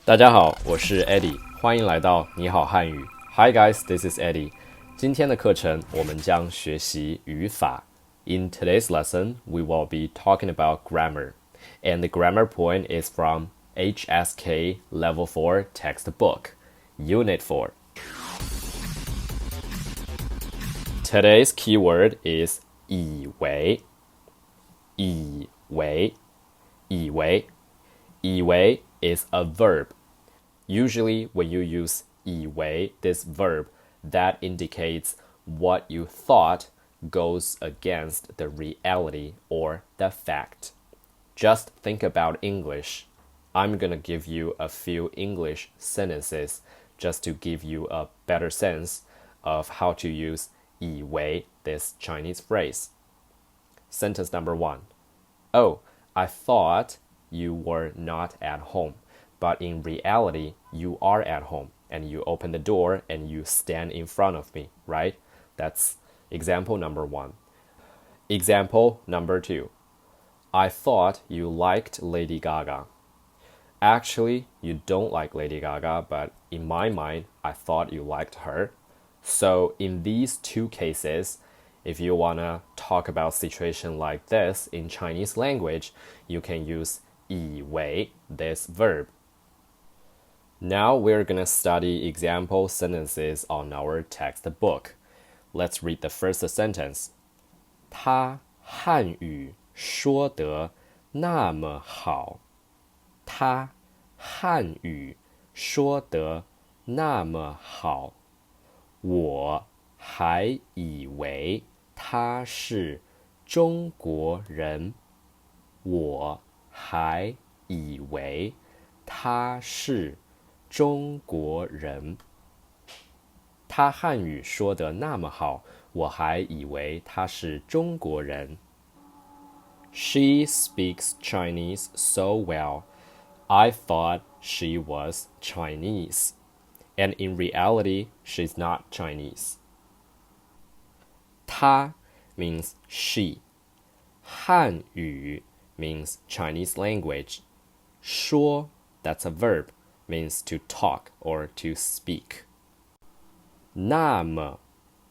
大家好，我是 Eddie， 欢迎来到你好汉语。Hi guys, this is Eddie. 今天的课程我们将学习语法。In today's lesson, we will be talking about grammar. And the grammar point is from HSK Level 4 textbook, Unit 4. Today's keyword is 以为。以为。以为。以为 is a verb. Usually, when you use 以为, this verb, that indicates what you thought goes against the reality or the fact. Just think about English. I'm gonna give you a few English sentences just to give you a better sense of how to use 以为, this Chinese phrase. Sentence number 1. Oh, I thought you were not at home, but in reality, you are at home, and you open the door and you stand in front of me, right? That's example number 1. Example number 2. I thought you liked Lady Gaga. Actually, you don't like Lady Gaga, but in my mind, I thought you liked her. So in these two cases, if you want to talk about situation like this in Chinese language, you can use 以为, this verb. Now we're going to study example sentences on our textbook. Let's read the first sentence. 他汉语说得那么好。他汉语说得那么好。我还以为他是中国人。我还以为他是中国人。他汉语说得那么好，我还以为他是中国人。She speaks Chinese so well. I thought she was Chinese. And in reality, she's not Chinese. 她 means she. 汉语 means Chinese language. 说 that's a verb, means to talk or to speak. 那么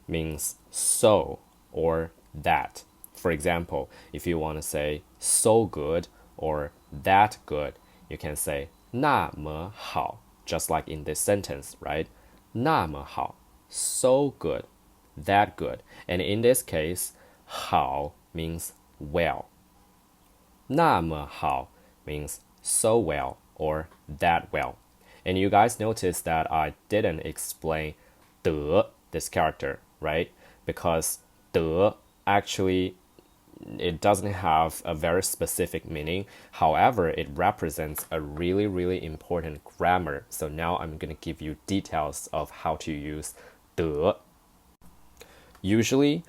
means so or that. For example, if you want to say so good or that good, you can say 那么好, just like in this sentence, right? 那么好, so good, that good. And in this case, 好 means well. 那么好 means so well or that well. And you guys notice that I didn't explain 的, this character, right? Because 的 actually, it doesn't have a very specific meaning. However, it represents a really, really important grammar. So now I'm going to give you details of how to use 的. Usually,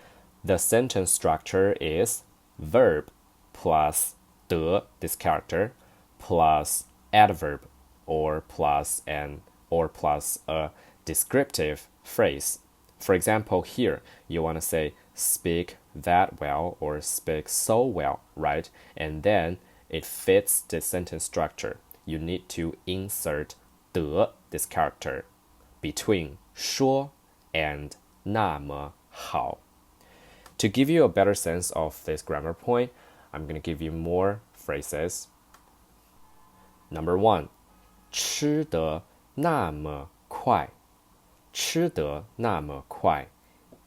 the sentence structure is verb plus 的, this character, plus adverb or plus a descriptive phrase. For example, here you want to say speak that well or speak so well, right? And then it fits the sentence structure. You need to insert 的, this character, between 说 and 那么好. To give you a better sense of this grammar point, I'm going to give you more phrases. Number 1. 吃得那么快。吃得那么快.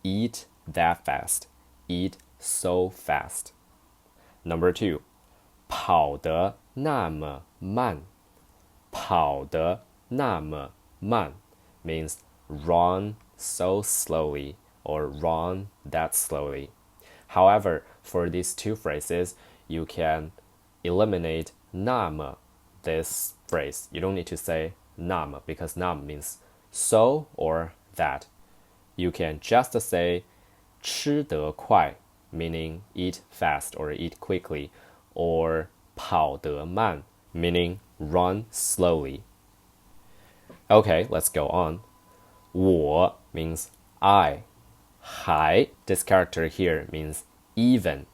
Eat that fast. Eat so fast. Number 2. 跑得那么慢。跑得那么慢 means run so slowly or run that slowly. However, for these two phrases, you can eliminate 那么, this phrase. You don't need to say 那么 because 那么 means so or that. You can just say 吃得快, meaning eat fast or eat quickly, or 跑得慢, meaning run slowly. Okay, let's go on. 我 means I. 还, this character here means even.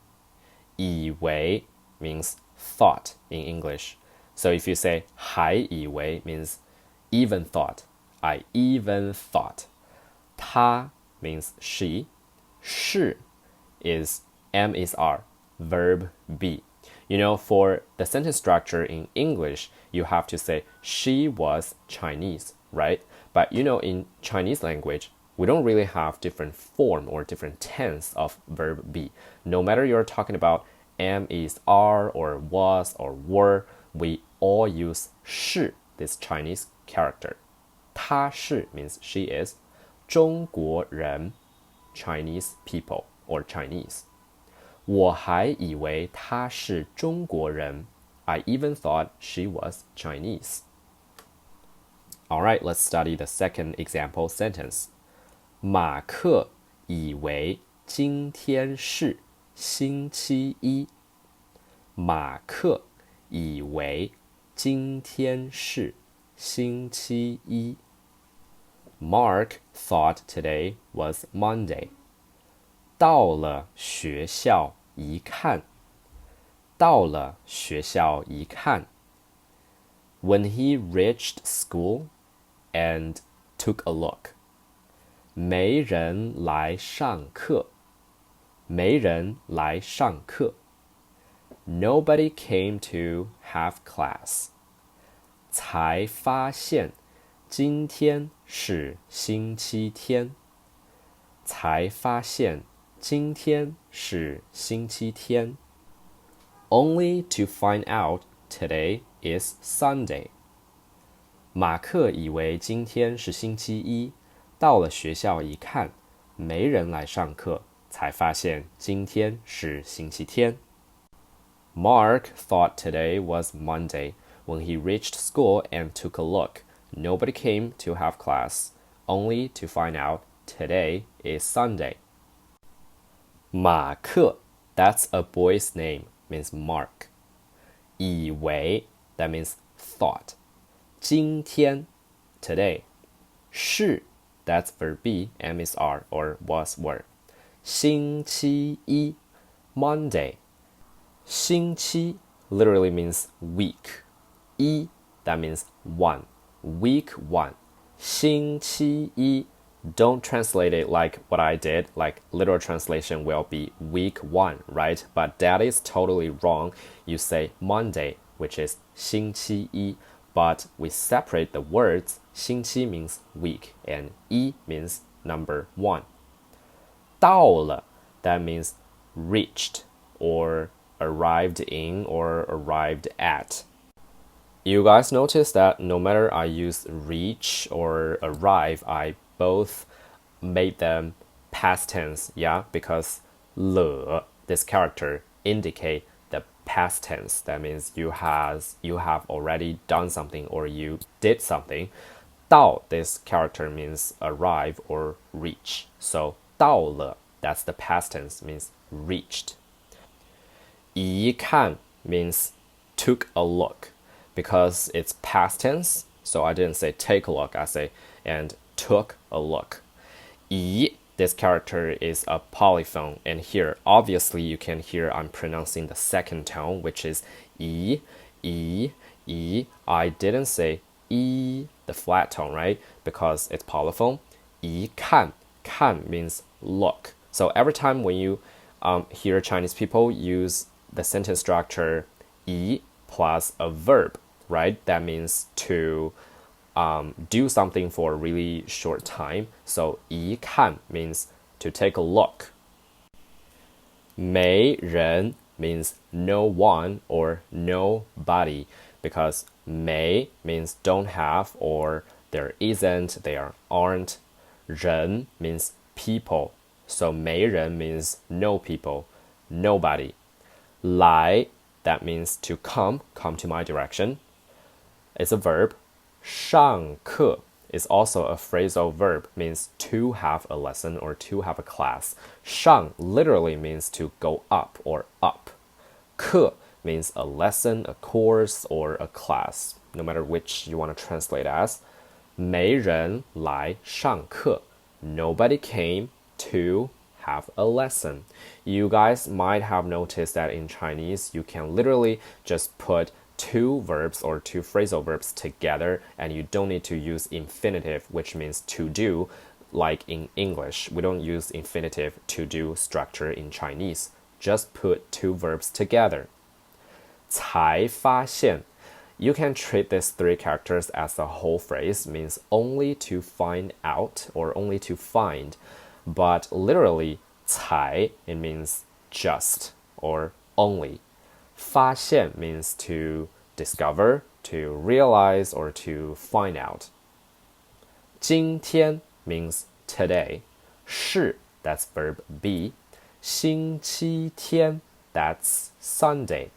以为 means thought in English. So if you say 还以为 means even thought. I even thought. 她 means she. 是 is am is are, verb be. You know, for the sentence structure in English, you have to say she was Chinese, right? But you know, in Chinese language, we don't really have different form or different tense of verb be. No matter you're talking about am is are or was or were, we all use 是 this Chinese character. 她是 means she is. 中国人 Chinese people or Chinese. 我还以为她是中国人. I even thought she was Chinese. Alright, let's study the second example sentence. 马克以为今天是星期一. 马克以为今天是星期一. Mark thought today was Monday. 到了学校一看. 到了学校一看. When he reached school and took a look. 没人来上课. 没人来上课. Nobody came to have class. 才发现今天是星期天. 才发现今天是星期天. Only to find out today is Sunday. 马克以为今天是星期一，到了学校一看，没人来上课，才发现今天是星期天. Mark thought today was Monday. When he reached school and took a look, nobody came to have class, only to find out today is Sunday. 马克, that's a boy's name, means Mark. 以为, that means thought. 今天, today. 是, that's verb be, am is are, or was were. 星期一, Monday. 星期 literally means week. 一, that means one. Week one. 星期一. Don't translate it like what I did, like literal translation will be week one, right? But that is totally wrong. You say Monday, which is 星期一, but we separate the words. 星期 means week and 一 means number one. 到了, that means reached or arrived in or arrived at. You guys notice that no matter I use reach or arrive, I both made them past tense, yeah? Because 了, this character indicate the past tense. That means you have already done something or you did something. 到, this character means arrive or reach. So 到了, that's the past tense, means reached. 一看 means took a look. Because it's past tense, so I didn't say take a look, I say and took a look. 一, this character is a polyphone, and here obviously you can hear I'm pronouncing the second tone, which is 一, 一, 一. I didn't say 一, the flat tone, right? Because it's polyphone. 一看, 看 means look. So every time when you hear Chinese people use the sentence structure 一 plus a verb, right? That means to do something for a really short time. So 一看 means to take a look. 没人 means no one or nobody, because 没 means don't have or there isn't, there aren't. 人 means people. So 没人 means no people, nobody. 来, that means to come to my direction. It's a verb. 上课 is also a phrasal verb, means to have a lesson or to have a class. 上 literally means to go up or up. 课 means a lesson, a course, or a class, no matter which you want to translate as. 没人来上课. Nobody came to have a lesson. You guys might have noticed that in Chinese, you can literally just put two verbs or two phrasal verbs together, and you don't need to use infinitive, which means to do, like in English. We don't use infinitive to do structure in Chinese. Just put two verbs together. 才发现. You can treat these three characters as a whole phrase, means only to find out or only to find. But literally, 才, it means just or only. 发现 means to discover, to realize, or to find out. 今天 means today. 是, that's verb be. 星期天, that's Sunday.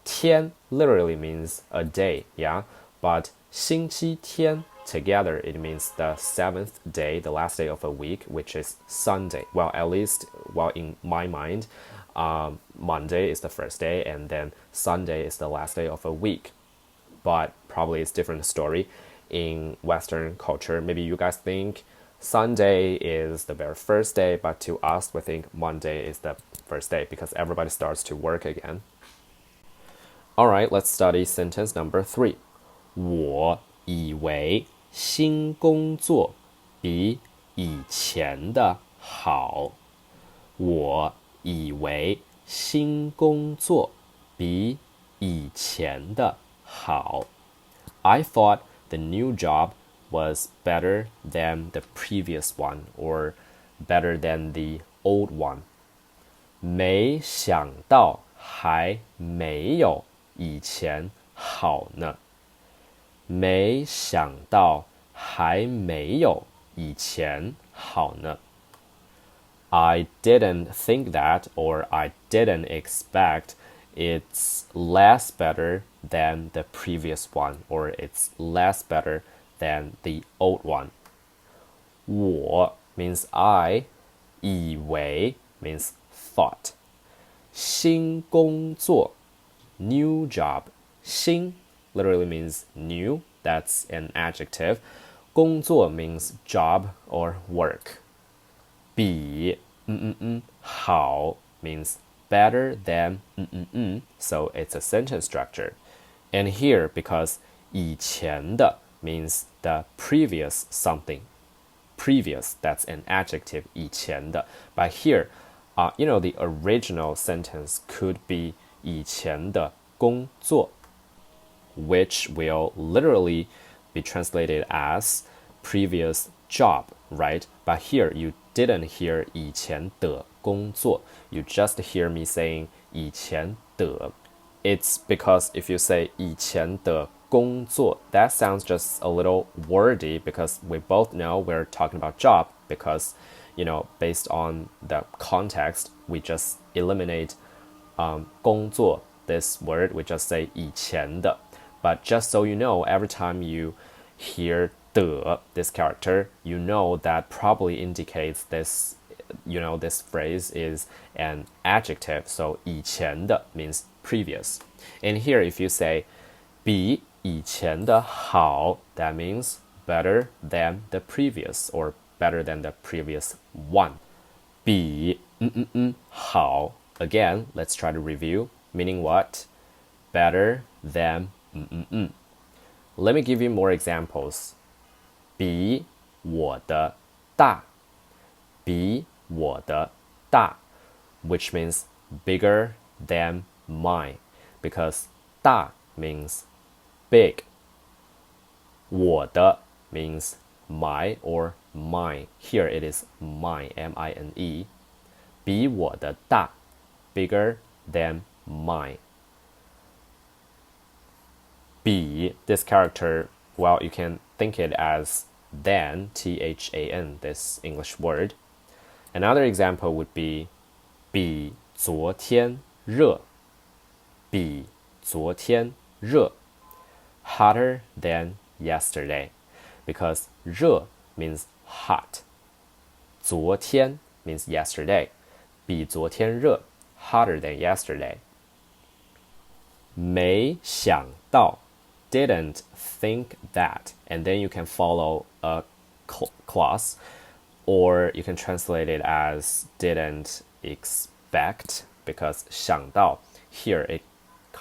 天 literally means a day, yeah? But 星期天 together, it means the seventh day, the last day of a week, which is Sunday. Well, at least, in my mind, Monday is the first day, and then Sunday is the last day of a week. But probably it's a different story in Western culture. Maybe you guys think Sunday is the very first day, but to us, we think Monday is the first day because everybody starts to work again. Alright, let's study sentence number 3. 我以为新工作比以前的好。我以为新工作比以前的好。I thought the new job was better than the previous one or better than the old one. 没想到还没有以前好呢。没想到还没有以前好呢。I didn't think that, or I didn't expect it's less better than the previous one, or it's less better than the old one. 我 means I, 以为 means thought. 新工作 new job. 新 literally means new, that's an adjective. 工作 means job or work. 比好 means better than so it's a sentence structure. And here, because 以前的 means the previous something. Previous, that's an adjective, 以前的. But here, the original sentence could be 以前的工作, which will literally be translated as previous job, right? But here you didn't hear 以前的工作. You just hear me saying 以前的. It's because if you say 以前的工作, that sounds just a little wordy because we both know we're talking about job because, based on the context, we just eliminate 工作, this word, we just say 以前的. But just so you know, every time you hear 的, this character, you know that probably indicates this, this phrase is an adjective. So 以前的 means previous. And here, if you say 比以前的好, that means better than the previous or better than the previous one. 比好. Again, let's try to review. Meaning what? Better than Let me give you more examples. 比我的大，比我的大 which means bigger than mine, because 大 means big. 我的 means my or mine. Here it is mine, M-I-N-E. 比我的大 bigger than mine. 比 this character, well, you can think it as than, T-H-A-N, this English word. Another example would be 比昨天热，比昨天热 hotter than yesterday, because 热 means hot. 昨天 means yesterday. 比昨天热 hotter than yesterday. 没想到 didn't think that, and then you can follow a clause, or you can translate it as didn't expect, because 想到 here it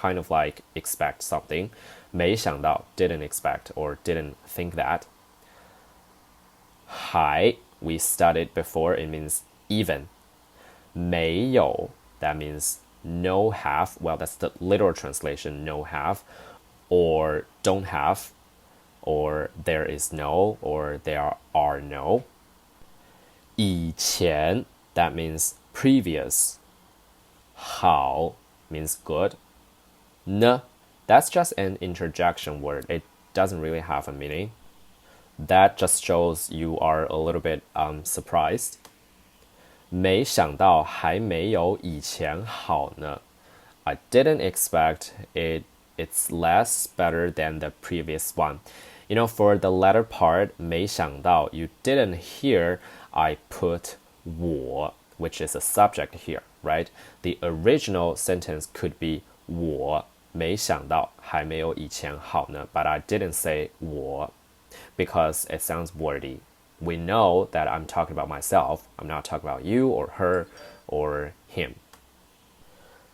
kind of like expect something. 没想到 didn't expect or didn't think that. 还 we studied before, it means even. 没有 that means no have. Well, that's the literal translation, no have, or don't have, or there is no, or there are no. 以前 that means previous. 好 means good. 呢 that's just an interjection word. It doesn't really have a meaning. That just shows you are a little bit surprised. 没想到还没有以前好呢. I didn't expect it's less better than the previous one. You know, for the latter part, 没想到, you didn't hear I put 我, which is a subject here, right? The original sentence could be 我没想到还没有以前好呢, but I didn't say 我 because it sounds wordy. We know that I'm talking about myself. I'm not talking about you or her or him.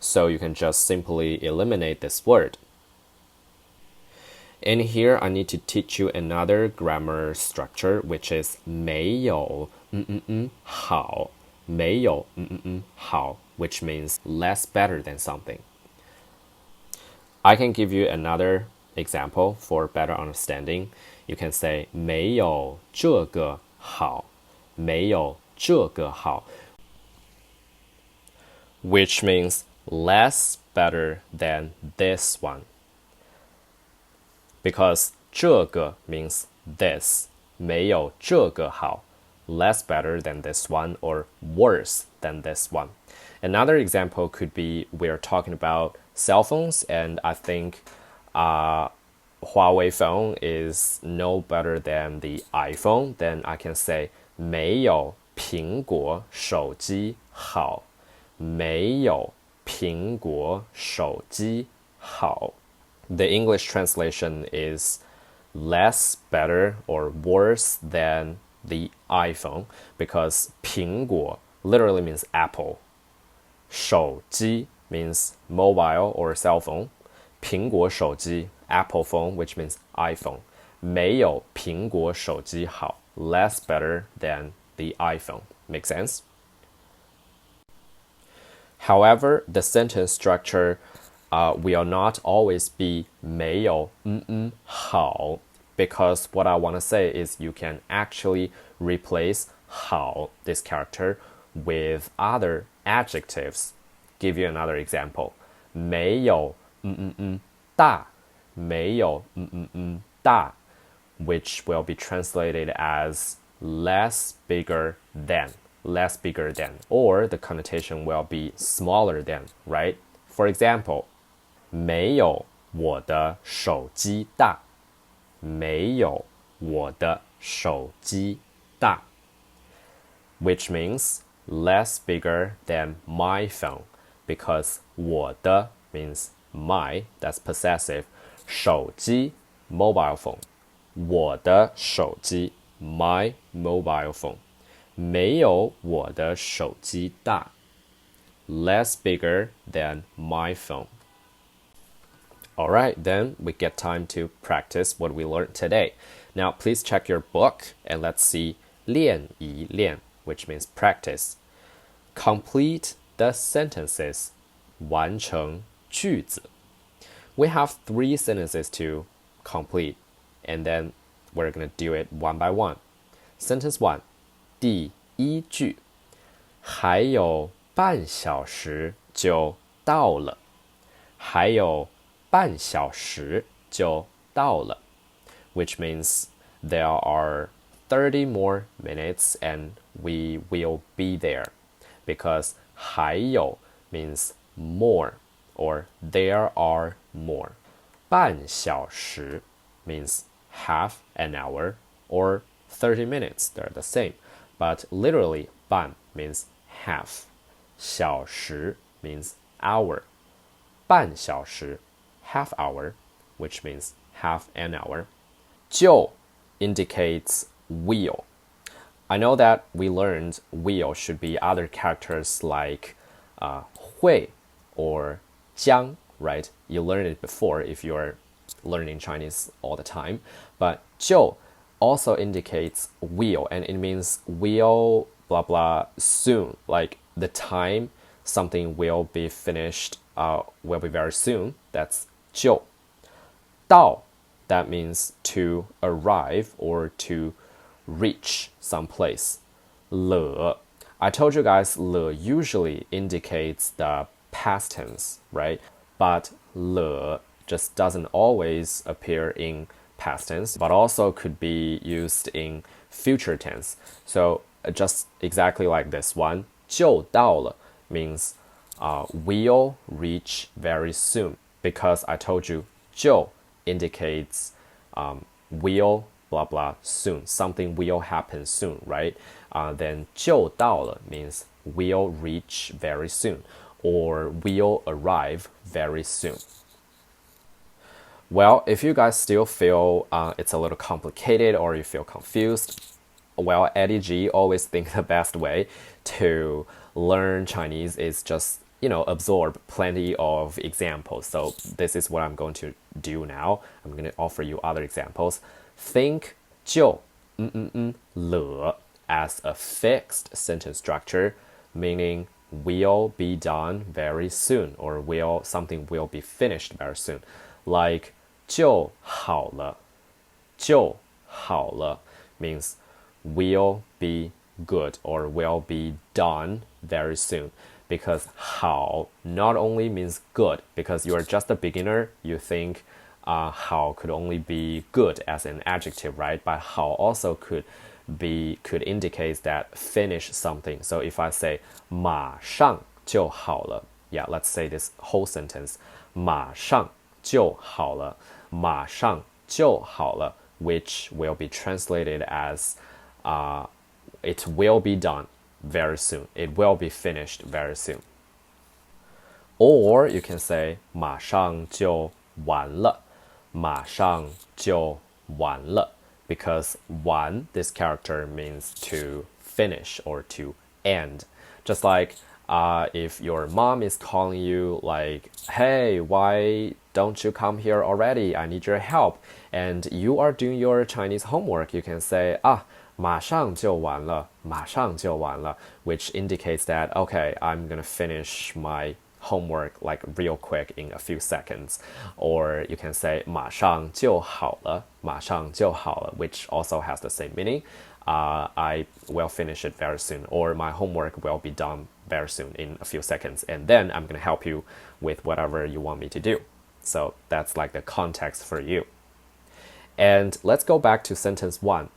So you can just simply eliminate this word. And here I need to teach you another grammar structure, which is 没有好. 没有好, which means less better than something. I can give you another example for better understanding. You can say 没有这个好. 没有这个好, which means less better than this one. Because 这个 means this. 没有这个好. Less better than this one or worse than this one. Another example could be we're talking about cell phones, and I think Huawei phone is no better than the iPhone. Then I can say 没有苹果手机好. 没有苹果手机好. The English translation is less better or worse than the iPhone because 苹果 literally means apple. 手机 means mobile or cell phone. 苹果手机 Apple phone, which means iPhone. 没有苹果手机好 less better than the iPhone. Make sense? However, the sentence structure will not always be 没有好, because what I want to say is you can actually replace 好, this character, with other adjectives. Give you another example. 没有大. 没有大, which will be translated as less bigger than. Less bigger than, or the connotation will be smaller than, right? For example, 没有我的手机大. 没有我的手机大, which means less bigger than my phone, because 我的 means my, that's possessive. 手机 mobile phone. 我的手机 my mobile phone. 没有我的手机大. Less bigger than my phone. Alright, then we get time to practice what we learned today. Now please check your book and let's see 练一练, which means practice. Complete the sentences. 完成句子. We have 3 sentences to complete, and then we're going to do it one by one. Sentence 1. 第一句还有半小时就到了. 还有半小时就到了, which means there are 30 more minutes and we will be there, because 还有 means more or there are more. 半小时 means half an hour or 30 minutes. They're the same. But literally, 半 means half. 小时 means hour. 半小时 half hour, which means half an hour. 就 indicates will. I know that we learned will should be other characters like 会 or 将 right? You learned it before if you're learning Chinese all the time. But 就 also indicates will, and it means will blah blah soon, like the time something will be finished will be very soon. That's 就。到 that means to arrive or to reach someplace. 了 I told you guys 了 usually indicates the past tense, right? But 了 just doesn't always appear in past tense, but also could be used in future tense. So just exactly like this one, 就到了 means will reach very soon, because I told you 就 indicates will blah blah soon, something will happen soon, right? Then 就到了 means will reach very soon or will arrive very soon. Well, if you guys still feel it's a little complicated or you feel confused, well, EddieG always think the best way to learn Chinese is just, absorb plenty of examples. So this is what I'm going to do now. I'm going to offer you other examples. Think 就了 as a fixed sentence structure, meaning will be done very soon or something will be finished very soon. Like 就好了means will be good or will be done very soon. Because 好 not only means good, because you are just a beginner, you think 好 could only be good as an adjective, right? But 好 also could indicate that finish something. So if I say 马上就好了, yeah, let's say this whole sentence, 马上就好了which will be translated as it will be done very soon. It will be finished very soon. Or you can say 马上就完了because 完, this character means to finish or to end. Just like if your mom is calling you like, hey, why don't you come here already? I need your help. And you are doing your Chinese homework, you can say, 马上就完了, which indicates that, okay, I'm gonna finish my homework like real quick in a few seconds. Or you can say 马上就好了, which also has the same meaning. I will finish it very soon, or my homework will be done very soon in a few seconds, and then I'm gonna help you with whatever you want me to do. So that's like the context for you. And let's go back to sentence 1.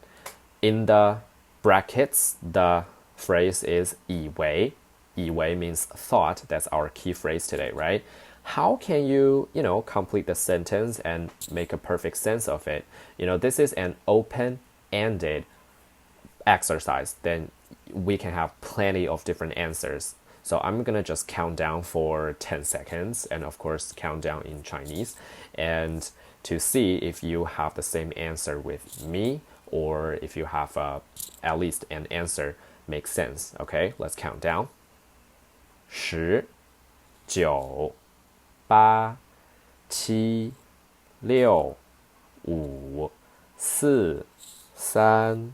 In the brackets, the phrase is 以为. 以为 means thought. That's our key phrase today, right? How can you, complete the sentence and make a perfect sense of it? This is an open-ended exercise. Then we can have plenty of different answers. So I'm gonna just count down for 10 seconds, and of course count down in Chinese, and to see if you have the same answer with me, or if you have at least an answer makes sense. Okay, let's count down. 10, 9, 8, 7, 6, 5, 4, 3, 2,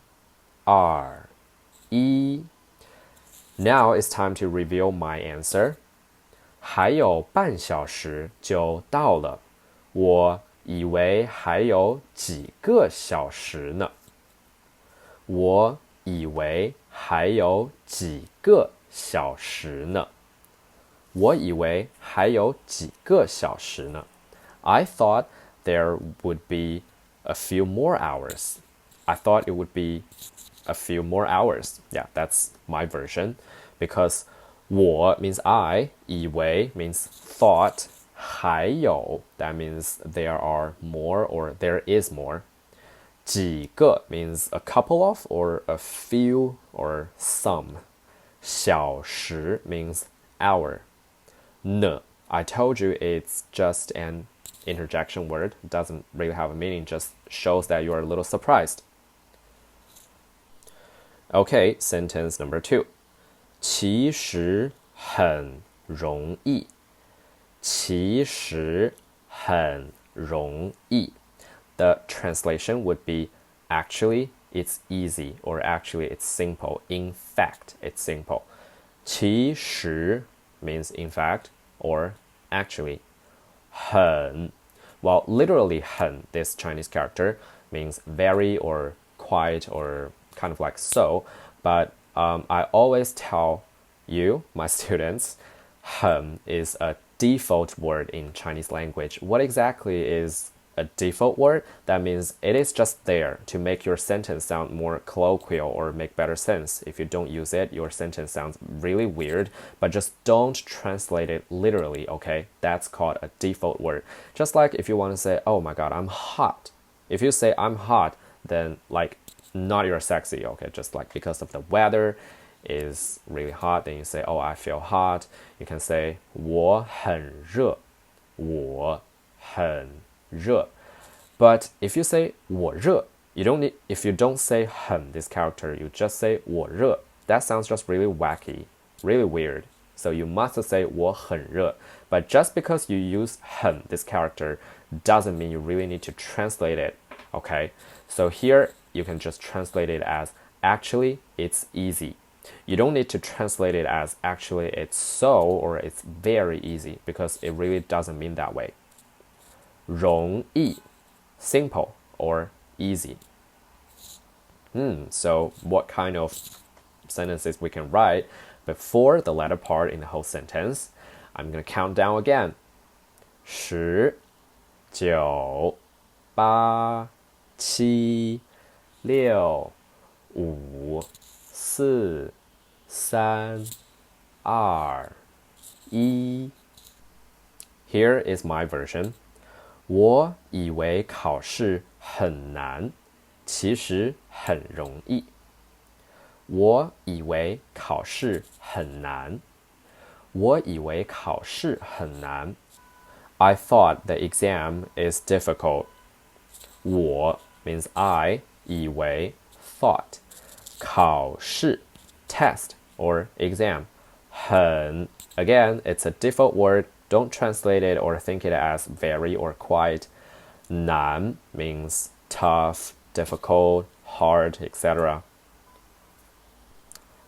1. Now it's time to reveal my answer. 还有半小时就到了，我以为还有几个小时呢。我以为还有几个小时呢。我以为还有几个小时呢。I thought there would be a few more hours. I thought it would be a few more hours. Yeah, that's my version. Because 我 means I, 以为 means thought, 还有 that means there are more or there is more. 几个 means a couple of or a few or some. 小时 means hour. 呢 I told you it's just an interjection word. It doesn't really have a meaning, just shows that you're a little surprised. Okay, sentence number 2. 其实很容易。其实很容易. The translation would be actually it's easy or actually it's simple. In fact, it's simple. 其实 means in fact or actually. 很 well, literally 很 this Chinese character means very or quite or kind of like so, but I always tell you, my students, 很 is a default word in Chinese language. What exactly is a default word? That means it is just there to make your sentence sound more colloquial or make better sense. If you don't use it, your sentence sounds really weird, but just don't translate it literally, okay? That's called a default word. Just like if you want to say, oh my god, I'm hot. If you say I'm hot, then like not you're sexy, okay? Just like because of the weather is really hot, then you say, oh, I feel hot. You can say 我很热,我很热. But if you say 我热, if you don't say 很 this character, you just say 我热. That sounds just really wacky, really weird. So you must say 我很热. But just because you use 很 this character doesn't mean you really need to translate it, okay? So here you can just translate it as actually it's easy. You don't need to translate it as actually it's so or it's very easy because it really doesn't mean that way. 容易 simple or easy. So what kind of sentences we can write before the latter part in the whole sentence? I'm going to count down again. 10 9 8 7 6 5 4 3 2 1. Here is my version. 我以为考试很难，其实很容易。我以为考试很难，我以为考试很难。I thought the exam is difficult. 我 means I, 以为 thought. 考试 test or exam. 很 again, it's a default word. Don't translate it or think it as very or quite. 难 means tough, difficult, hard, etc.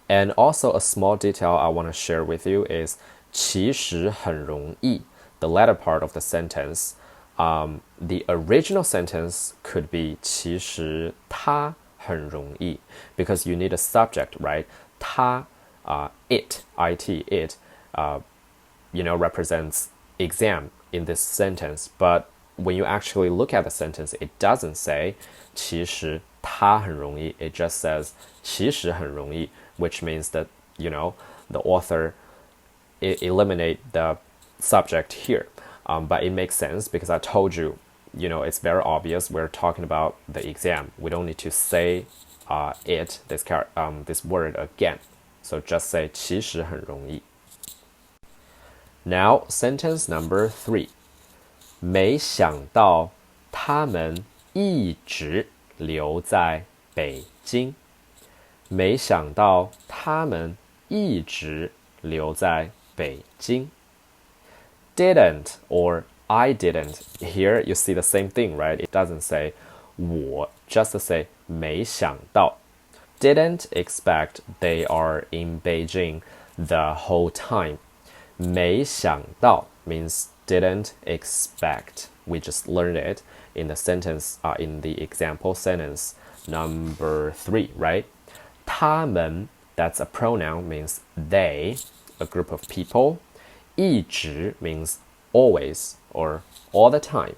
And also a small detail I want to share with you is 其实很容易, the latter part of the sentence. The original sentence could be 其实它很容易 because you need a subject, right? 它 it, it, represents exam in this sentence. But when you actually look at the sentence, it doesn't say 其实它很容易. It just says 其实很容易, which means that, the author eliminate the subject here. But it makes sense because I told you, it's very obvious we're talking about the exam. We don't need to say this word again. So just say 其实很容易. Now, sentence number 3. 没想到他们一直留在北京。没想到他们一直留在北京。Didn't or I didn't. Here you see the same thing, right? It doesn't say 我, just to say 没想到. Didn't expect they are in Beijing the whole time. 没想到 means didn't expect. We just learned it in the sentence, in the example sentence number 3, right? 他们, that's a pronoun, means they, a group of people. 一直 means always or all the time.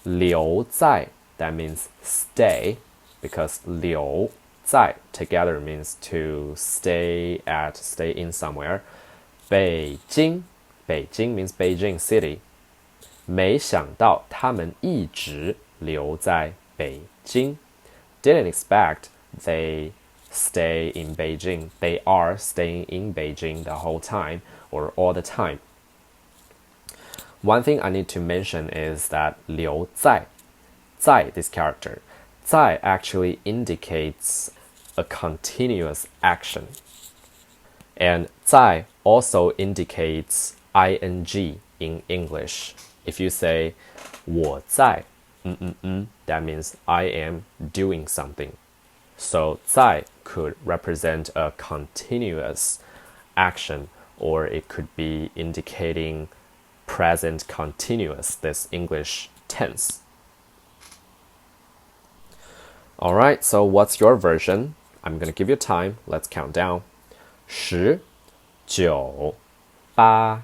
留在, that means stay, because 留在 together means to stay in somewhere. 北京 means Beijing city. 没想到他们一直留在北京. Didn't expect they stay in Beijing. They are staying in Beijing the whole time or all the time. One thing I need to mention is that 留在, 在 this character, 在 actually indicates a continuous action. And 在 also indicates ing, in English. If you say 我在 that means I am doing something. So 在 could represent a continuous action, or it could be indicating present continuous, this English tense. Alright, so what's your version? I'm gonna give you time. Let's count down. 10, 9, 8, 7,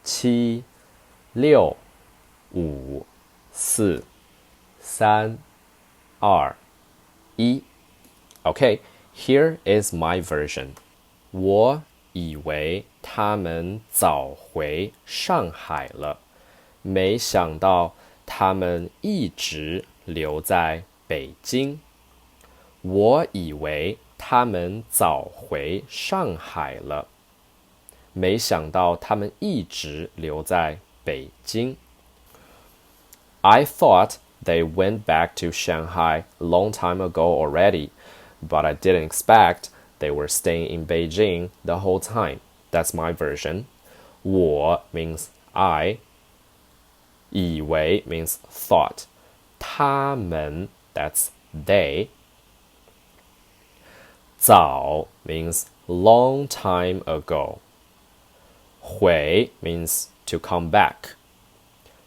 6, 5, 4, 3, 2, 1. Okay, here is my version. 我以为他们早回上海了，没想到他们一直留在北京。我以为他们早回上海了，没想到他们一直留在北京。I thought they went back to Shanghai a long time ago already, but I didn't expect they were staying in Beijing the whole time. That's my version. 我 means I. 以为 means thought. 他们 that's they. 早 means long time ago. 回 means to come back.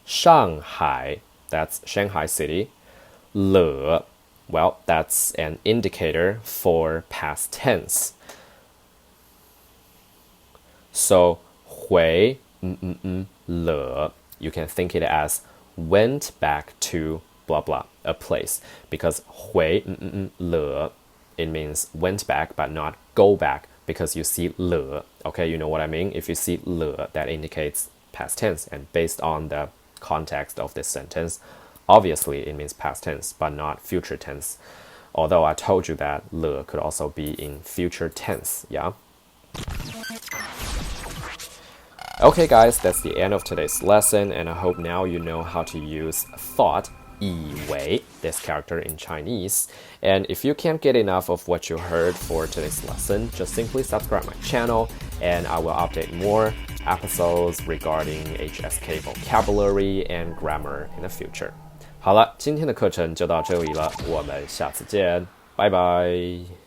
上海 that's Shanghai city. 了 well, that's an indicator for past tense. So 回了 you can think it as went back to blah blah a place, because 回了 it means went back but not go back, because you see 了 okay, you know what I mean? If you see 了, that indicates past tense, and based on the context of this sentence, obviously it means past tense but not future tense, although I told you that 了 could also be in future tense. Yeah. Okay guys, that's the end of today's lesson, and I hope now you know how to use thought, 以为, this character in Chinese. And if you can't get enough of what you heard for today's lesson, just simply subscribe my channel, and I will update more episodes regarding HSK vocabulary and grammar in the future. 好了，今天的课程就到这里了，我们下次见，拜拜。